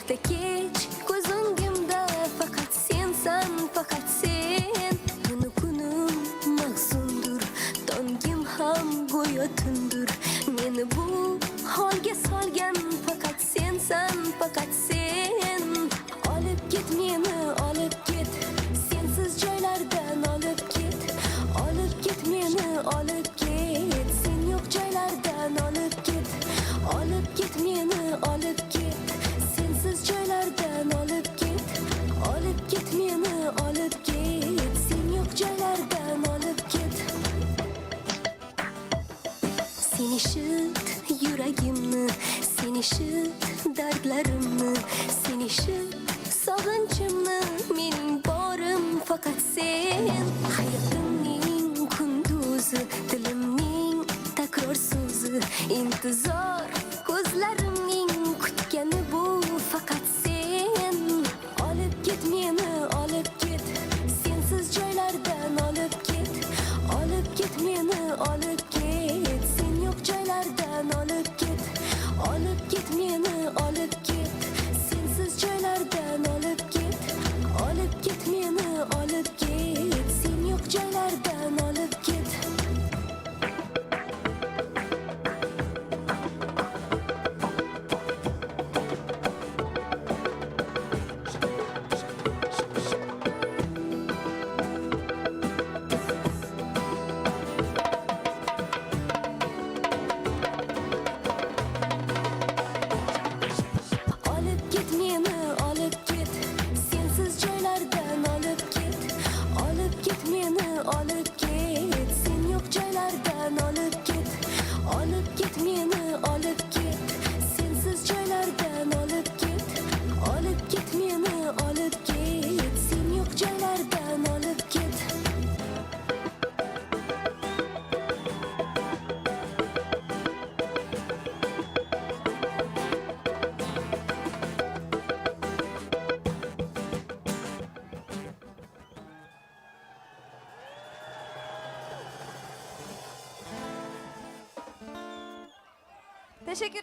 erta kech ko'z o'ngimda faqat sensan, faqat sen. Tunu kunim mahzundur, tongim ham go'yo tundur. Meni bu holga solgan faqat sensan, faqat sen. Olib ket meni, olib ket, sensiz joylardan olib ket. Olib ket meni, olib ket, sen yo'q joylardan olib ket. Olib ket meni, olib ket, sensiz joylardan olib ket. Olib ket meni, olib ket, sen yo'q joylardan olib ket. Sen eshit yuragimni, sen eshit dardlarimni, sen eshit sog'inchimni. Mening borim faqat sen. Hayotimning kunduzi, dilimning takror so'zi, intizor ko'zlarimning kutgani bu faqat sen. Olib ket meni, olib ket, sensiz joylardan olib ket. Olib ket meni, olib ket, sen yo'q joylardan olib ket. Olib ket meni, olib ket, sensiz joylardan olib ket. Olib ket meni, olib ket, sen yo'q joylardan olib ket. Olib ket meni, olib ket, sensiz joylardan olib ket. Olib ket meni, olib ket, sen yo'q joylardan olib ket. Olib ket meni, olib ket, sensiz joylardan olib ket. Olib ket meni, olib ket, sen yo'q joylardan olib ket. Teşekkür